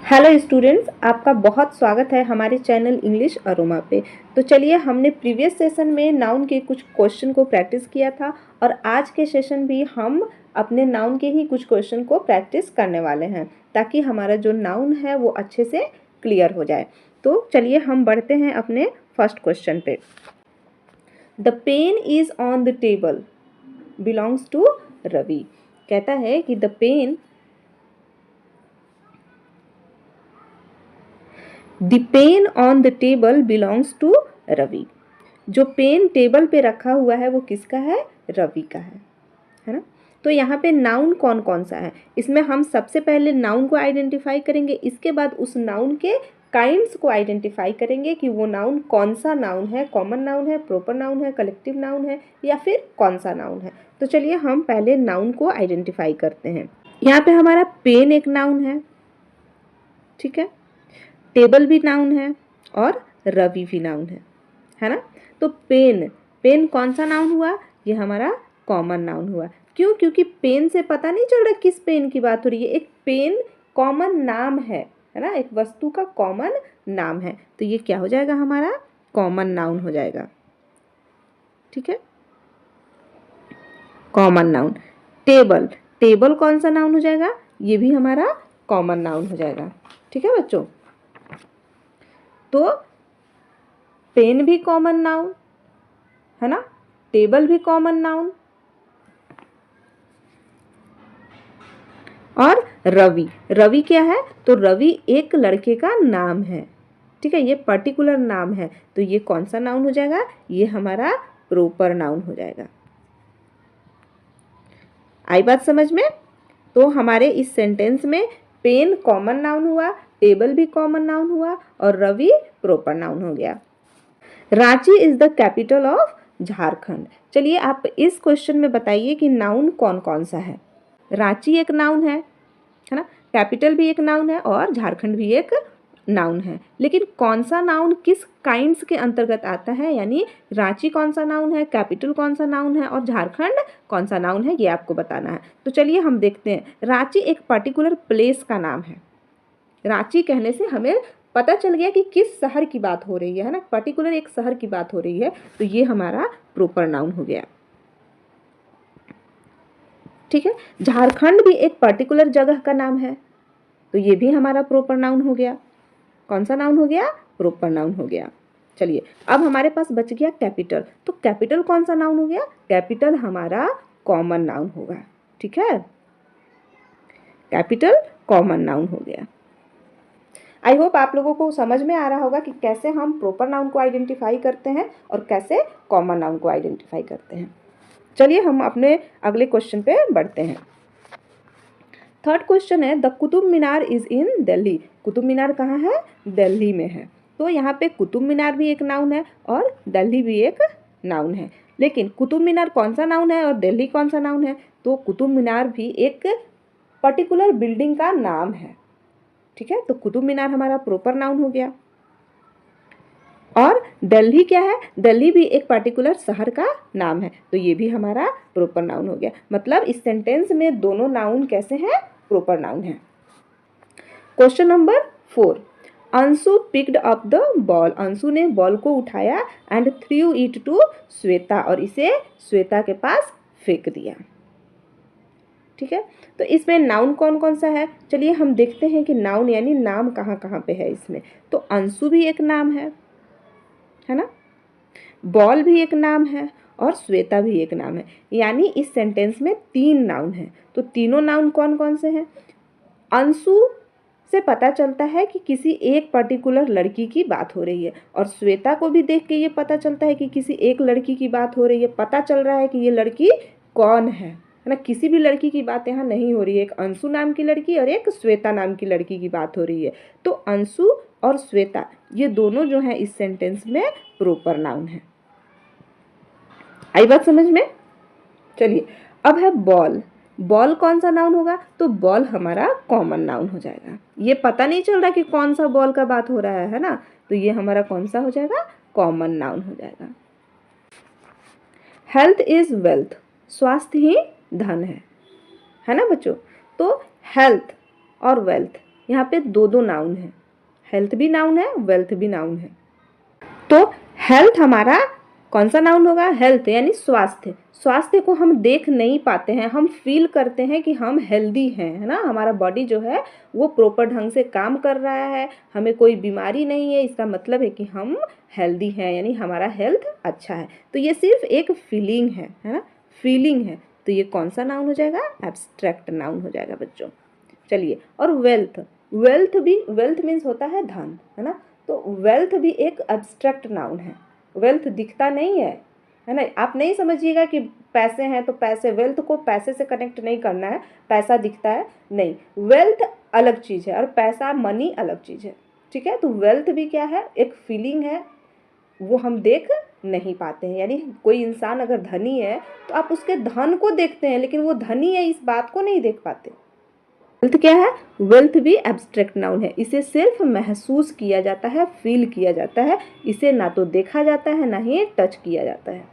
Hello students, आपका बहुत स्वागत है हमारे चैनल इंग्लिश अरोमा पे। तो चलिए, हमने प्रीवियस सेशन में नाउन के कुछ क्वेश्चन को प्रैक्टिस किया था और आज के सेशन भी हम अपने नाउन के ही कुछ क्वेश्चन को प्रैक्टिस करने वाले हैं ताकि हमारा जो नाउन है वो अच्छे से क्लियर हो जाए। तो चलिए हम बढ़ते हैं अपने फर्स्ट क्वेश्चन पे। The pen is on the table belongs to Ravi. कहता है कि the pen on the table belongs to Ravi. जो पेन टेबल पे रखा हुआ है वो किसका है? रवि का है ना। तो यहाँ पे नाउन कौन कौन सा है, इसमें हम सबसे पहले नाउन को आइडेंटिफाई करेंगे, इसके बाद उस नाउन के काइंड्स को आइडेंटिफाई करेंगे कि वो नाउन कौन सा नाउन है, कॉमन नाउन है, प्रॉपर नाउन है, कलेक्टिव नाउन है या फिर कौन सा नाउन है। तो चलिए हम पहले नाउन को आइडेंटिफाई करते हैं। यहाँ पे हमारा पेन एक नाउन है, ठीक है, टेबल भी नाउन है और रवि भी नाउन है ना। तो पेन, पेन कौन सा नाउन हुआ? ये हमारा कॉमन नाउन हुआ। क्यों? क्योंकि पेन से पता नहीं चल रहा किस पेन की बात हो रही है। एक पेन कॉमन नाम है ना, एक वस्तु का कॉमन नाम है, तो ये क्या हो जाएगा? हमारा कॉमन नाउन हो जाएगा, ठीक है, कॉमन नाउन। टेबल, टेबल कौन सा नाउन हो जाएगा? ये भी हमारा कॉमन नाउन हो जाएगा, ठीक है बच्चों। तो पेन भी कॉमन नाउन है ना, टेबल भी कॉमन नाउन और रवि, रवि क्या है? तो रवि एक लड़के का नाम है, ठीक है, ये पर्टिकुलर नाम है, तो ये कौन सा नाउन हो जाएगा? ये हमारा प्रॉपर नाउन हो जाएगा। आई बात समझ में? तो हमारे इस सेंटेंस में पेन कॉमन नाउन हुआ, टेबल भी कॉमन नाउन हुआ और रवि प्रॉपर नाउन हो गया। Ranchi is the capital of Jharkhand. चलिए आप इस क्वेश्चन में बताइए कि नाउन कौन कौन सा है। रांची एक नाउन है ना, कैपिटल भी एक नाउन है और झारखंड भी एक नाउन है, लेकिन कौन सा नाउन किस काइंड्स के अंतर्गत आता है, यानी रांची कौन सा नाउन है, कैपिटल कौन सा नाउन है और झारखंड कौन सा नाउन है, ये आपको बताना है। तो चलिए हम देखते हैं। रांची एक पर्टिकुलर प्लेस का नाम है। रांची कहने से हमें पता चल गया कि किस शहर की बात हो रही है ना, पर्टिकुलर एक शहर की बात हो रही है, तो ये हमारा प्रॉपर नाउन हो गया, ठीक है। झारखंड भी एक पर्टिकुलर जगह का नाम है, तो ये भी हमारा प्रॉपर नाउन हो गया। कौन सा नाउन हो गया? प्रॉपर नाउन हो गया। चलिए अब हमारे पास बच गया कैपिटल। तो कैपिटल कौन सा नाउन हो गया? कैपिटल हमारा कॉमन नाउन होगा, ठीक है, कैपिटल कॉमन नाउन हो गया। आई होप आप लोगों को समझ में आ रहा होगा कि कैसे हम प्रॉपर नाउन को आइडेंटिफाई करते हैं और कैसे कॉमन नाउन को आइडेंटिफाई करते हैं। चलिए हम अपने अगले क्वेश्चन पे बढ़ते हैं। थर्ड क्वेश्चन है, the Qutub Minar is in Delhi. Qutub Minar कहाँ है? दिल्ली में है। तो यहाँ पे कुतुब मीनार भी एक नाउन है और दिल्ली भी एक नाउन है, लेकिन कुतुब मीनार कौन सा नाउन है और दिल्ली कौन सा नाउन है? तो कुतुब मीनार भी एक पर्टिकुलर बिल्डिंग का नाम है, ठीक है। तो कुतुब मीनार हमारा प्रॉपर नाउन हो गया। और दिल्ली क्या है? दिल्ली भी एक पर्टिकुलर शहर का नाम है, तो ये भी हमारा प्रॉपर नाउन हो गया। मतलब इस सेंटेंस में दोनों नाउन कैसे हैं? प्रॉपर नाउन है। Question number 4, Anshu picked up the ball. Anshu ने बॉल को उठाया and threw it to Shweta, और इसे श्वेता के पास फेंक दिया, ठीक है। तो इसमें नाउन कौन कौन सा है? चलिए हम देखते हैं कि नाउन यानी नाम कहाँ कहाँ पे है इसमें। तो अंशु भी एक नाम है ना, बॉल भी एक नाम है और श्वेता भी एक नाम है, यानी इस सेंटेंस में 3 नाउन है। तो तीनों नाउन कौन कौन से हैं? अंशु से पता चलता है कि किसी एक पर्टिकुलर लड़की की बात हो रही है, और श्वेता को भी देख के ये पता चलता है कि किसी एक लड़की की बात हो रही है। पता चल रहा है कि ये लड़की कौन है ना, किसी भी लड़की की बात यहाँ नहीं हो रही है, एक अंशु नाम की लड़की और एक श्वेता नाम की लड़की की बात हो रही है। तो अंशु और श्वेता ये दोनों जो है इस सेंटेंस में प्रॉपर नाउन है। आई बात समझ में? चलिए अब है बॉल। बॉल कौन सा नाउन होगा? तो बॉल हमारा कॉमन नाउन हो जाएगा। ये पता नहीं चल रहा कि कौन सा बॉल का बात हो रहा है ना, तो ये हमारा कौन सा हो जाएगा? कॉमन नाउन हो जाएगा। हेल्थ इज वेल्थ, स्वास्थ्य ही धन है ना बच्चों। तो हेल्थ और वेल्थ यहाँ पे दो दो नाउन है, हेल्थ भी नाउन है, वेल्थ भी नाउन है। तो हेल्थ हमारा कौन सा नाउन होगा? हेल्थ यानी स्वास्थ्य। स्वास्थ्य को हम देख नहीं पाते हैं, हम फील करते हैं कि हम हेल्दी हैं, है ना, हमारा बॉडी जो है वो प्रॉपर ढंग से काम कर रहा है, हमें कोई बीमारी नहीं है, इसका मतलब है कि हम हेल्दी हैं, यानी हमारा हेल्थ अच्छा है। तो ये सिर्फ एक फीलिंग है ना, फीलिंग है। तो ये कौन सा नाउन हो जाएगा? एब्स्ट्रैक्ट नाउन हो जाएगा बच्चों। चलिए, और वेल्थ, वेल्थ भी, वेल्थ मीन्स होता है धन, है ना, तो वेल्थ भी एक एब्स्ट्रैक्ट नाउन है। वेल्थ दिखता नहीं है ना, आप नहीं समझिएगा कि पैसे हैं तो पैसे, वेल्थ को पैसे से कनेक्ट नहीं करना है, पैसा दिखता है नहीं, वेल्थ अलग चीज़ है और पैसा मनी अलग चीज़ है, ठीक है। तो वेल्थ भी क्या है? एक फीलिंग है, वो हम देख नहीं पाते हैं। यानी कोई इंसान अगर धनी है तो आप उसके धन को देखते हैं, लेकिन वो धनी है इस बात को नहीं देख पाते। वेल्थ क्या है? वेल्थ भी एब्स्ट्रैक्ट नाउन है, इसे सिर्फ महसूस किया जाता है, फील किया जाता है, इसे ना तो देखा जाता है ना ही टच किया जाता है।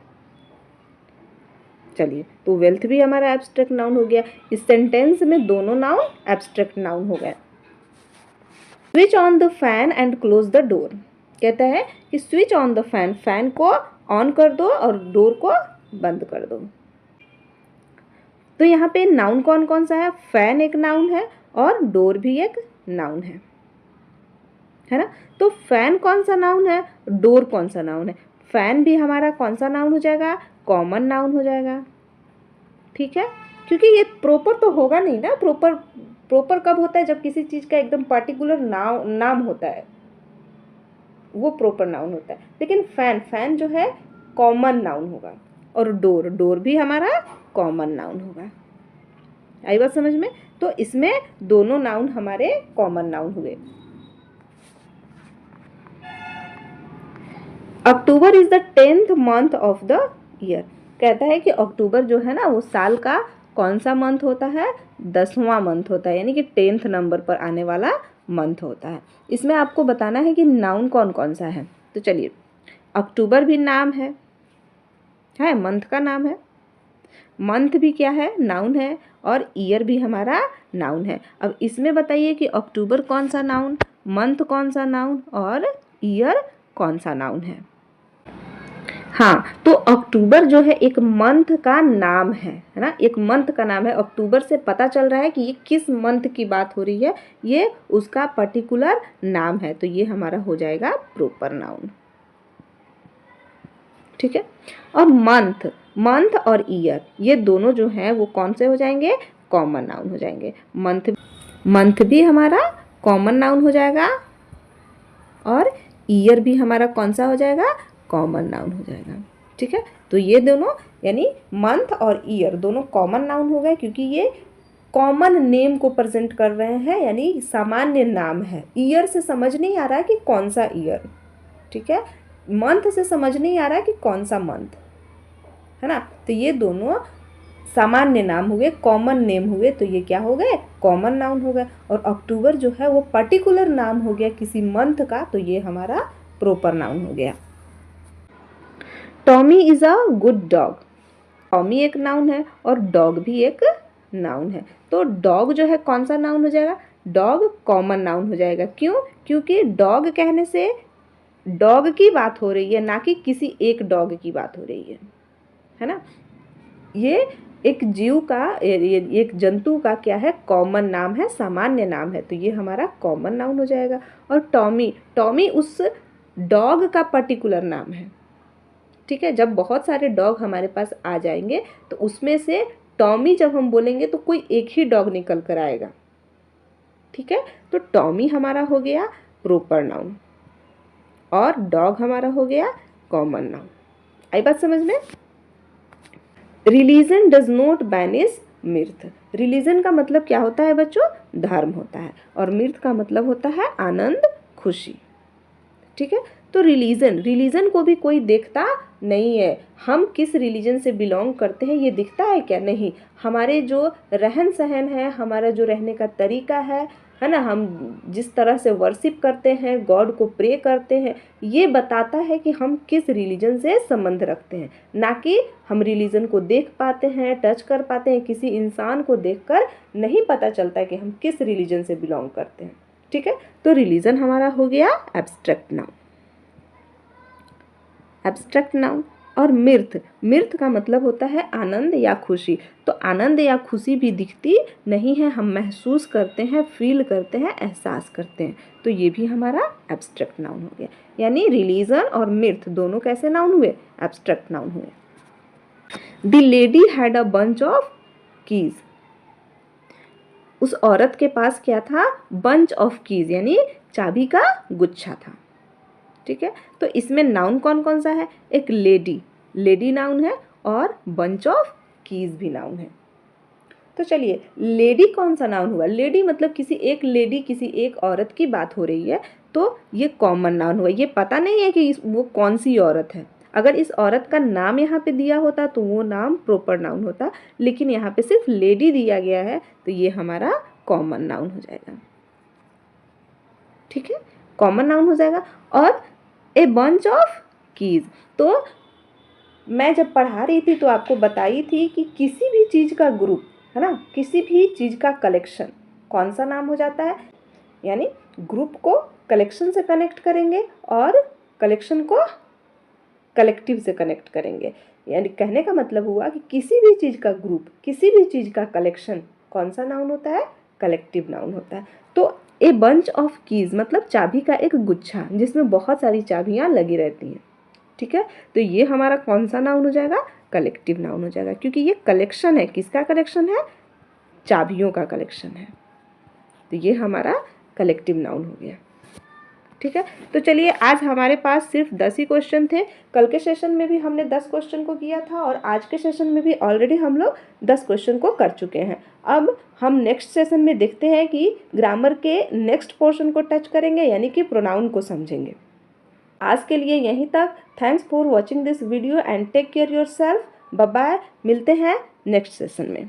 चलिए, तो वेल्थ भी हमारा एब्स्ट्रैक्ट नाउन हो गया। इस सेंटेंस में दोनों नाउन एब्स्ट्रैक्ट नाउन हो गए। Switch on the fan and close the door, कहता है कि switch on the fan, fan को ऑन कर दो और डोर को बंद कर दो। तो यहाँ पे नाउन कौन कौन सा है? फैन एक नाउन है और डोर भी एक नाउन है ना। तो फैन कौन सा नाउन है, डोर कौन सा नाउन है? फैन भी हमारा कौन सा नाउन हो जाएगा? कॉमन नाउन हो जाएगा, ठीक है, क्योंकि ये प्रॉपर तो होगा नहीं ना। प्रॉपर प्रॉपर कब होता है? जब किसी चीज़ का एकदम पर्टिकुलर नाम होता है, वो प्रॉपर नाउन होता है। लेकिन फैन, फैन जो है कॉमन नाउन होगा, और डोर, डोर भी हमारा कॉमन नाउन होगा। आई बात समझ में? तो इसमें दोनों नाउन हमारे कॉमन नाउन हुए। October is the 10th month of the year, कहता है कि अक्टूबर जो है ना वो साल का कौन सा मंथ होता है? 10वां मंथ होता है, यानी कि 10th नंबर पर आने वाला मंथ होता है। इसमें आपको बताना है कि नाउन कौन कौन सा है। तो चलिए, अक्टूबर भी नाम है, मंथ का नाम है, मंथ भी क्या है? नाउन है, और ईयर भी हमारा नाउन है। अब इसमें बताइए कि अक्टूबर कौन सा नाउन, मंथ कौन सा नाउन और ईयर कौन सा नाउन है? हाँ, तो अक्टूबर जो है एक मंथ का नाम है ना, एक मंथ का नाम है। अक्टूबर से पता चल रहा है कि ये किस मंथ की बात हो रही है, ये उसका पर्टिकुलर नाम है, तो ये हमारा हो जाएगा प्रॉपर नाउन, ठीक है। और मंथ, मंथ और ईयर ये दोनों जो हैं वो कौन से हो जाएंगे? कॉमन नाउन हो जाएंगे। मंथ, मंथ भी हमारा कॉमन नाउन हो जाएगा, और ईयर भी हमारा कौन सा हो जाएगा? कॉमन नाउन हो जाएगा, ठीक है। तो ये दोनों यानी मंथ और ईयर दोनों कॉमन नाउन हो गए, क्योंकि ये कॉमन नेम को प्रेजेंट कर रहे हैं, यानी सामान्य नाम है। ईयर से समझ नहीं आ रहा है कि कौन सा ईयर, ठीक है, मंथ से समझ नहीं आ रहा है कि कौन सा मंथ, है ना। तो ये दोनों सामान्य नाम हुए, कॉमन नेम हुए, तो ये क्या हो गए? कॉमन नाउन हो गए। और अक्टूबर जो है वो पर्टिकुलर नाम हो गया किसी मंथ का, तो ये हमारा प्रॉपर नाउन हो गया। Tommy is a good dog, Tommy एक नाउन है और डॉग भी एक नाउन है। तो डॉग जो है कौन सा नाउन हो जाएगा? डॉग कॉमन नाउन हो जाएगा। क्यों? क्योंकि डॉग कहने से डॉग की बात हो रही है, ना कि किसी एक डॉग की बात हो रही है ना। ये एक जीव का, एक जंतु का क्या है? कॉमन नाम है, सामान्य नाम है, तो ये हमारा कॉमन नाउन हो जाएगा। और टॉमी, टॉमी उस डॉग का पर्टिकुलर नाम है, ठीक है। जब बहुत सारे डॉग हमारे पास आ जाएंगे तो उसमें से टॉमी जब हम बोलेंगे तो कोई एक ही डॉग निकल कर आएगा, ठीक है। तो टॉमी हमारा हो गया प्रॉपर नाउन और डॉग हमारा हो गया कॉमन नाउन। आई बात समझ में? Religion does not banish मिर्थ, religion का मतलब क्या होता है बच्चों? धर्म होता है, और मिर्थ का मतलब होता है आनंद, खुशी, ठीक है। तो रिलीजन, रिलीजन को भी कोई देखता नहीं है, हम किस रिलीजन से बिलोंग करते हैं ये दिखता है क्या? नहीं। हमारे जो रहन सहन है, हमारा जो रहने का तरीका है ना, हम जिस तरह से वर्शिप करते हैं, गॉड को प्रे करते हैं, ये बताता है कि हम किस रिलीजन से संबंध रखते हैं, ना कि हम रिलीजन को देख पाते हैं, टच कर पाते हैं। किसी इंसान को देखकर नहीं पता चलता है कि हम किस रिलीजन से बिलोंग करते हैं, ठीक है, तो रिलीजन हमारा हो गया एब्स्ट्रैक्ट नाउन। Abstract noun. और मिर्थ, मिर्थ का मतलब होता है आनंद या खुशी। तो आनंद या खुशी भी दिखती नहीं है, हम महसूस करते हैं, फील करते हैं, एहसास करते हैं, तो ये भी हमारा एब्स्ट्रैक्ट नाउन हो गया। यानी रिलीजन और मिर्थ दोनों कैसे नाउन हुए? एब्स्ट्रैक्ट नाउन हुए। The lady had a bunch of keys. उस औरत के पास क्या था? बंच ऑफ कीज, यानी चाबी का गुच्छा था। ठीक है, तो इसमें नाउन कौन कौन सा है? एक लेडी, लेडी नाउन है, और बंच ऑफ कीज भी नाउन है। तो चलिए, लेडी कौन सा नाउन हुआ? लेडी मतलब किसी एक लेडी, किसी एक औरत की बात हो रही है, तो ये कॉमन नाउन हुआ। ये पता नहीं है कि वो कौन सी औरत है। अगर इस औरत का नाम यहाँ पे दिया होता तो वो नाम प्रॉपर नाउन होता, लेकिन यहाँ पे सिर्फ लेडी दिया गया है, तो ये हमारा कॉमन नाउन हो जाएगा। ठीक है, कॉमन नाउन हो जाएगा। और ए बंच ऑफ कीज, तो मैं जब पढ़ा रही थी तो आपको बताई थी कि किसी भी चीज़ का ग्रुप है ना, किसी भी चीज़ का कलेक्शन कौन सा नाम हो जाता है? यानी ग्रुप को कलेक्शन से कनेक्ट करेंगे और कलेक्शन को कलेक्टिव से कनेक्ट करेंगे। यानी कहने का मतलब हुआ कि किसी भी चीज़ का ग्रुप, किसी भी चीज़ का कलेक्शन कौन सा नाउन होता है? कलेक्टिव नाउन होता है। तो ए बंच ऑफ कीज मतलब चाबी का एक गुच्छा जिसमें बहुत सारी चाबियां लगी रहती हैं। ठीक है, तो ये हमारा कौन सा नाउन हो जाएगा? कलेक्टिव नाउन हो जाएगा, क्योंकि ये कलेक्शन है। किसका कलेक्शन है? चाबियों का कलेक्शन है, तो ये हमारा कलेक्टिव नाउन हो गया। ठीक है, तो चलिए, आज हमारे पास सिर्फ 10 ही क्वेश्चन थे। कल के सेशन में भी हमने 10 क्वेश्चन को किया था, और आज के सेशन में भी ऑलरेडी हम लोग 10 क्वेश्चन को कर चुके हैं। अब हम नेक्स्ट सेशन में देखते हैं कि ग्रामर के नेक्स्ट पोर्शन को टच करेंगे, यानी कि प्रोनाउन को समझेंगे। आज के लिए यहीं तक। Thanks for watching this video and take care yourself. Bye bye, मिलते हैं नेक्स्ट सेशन में।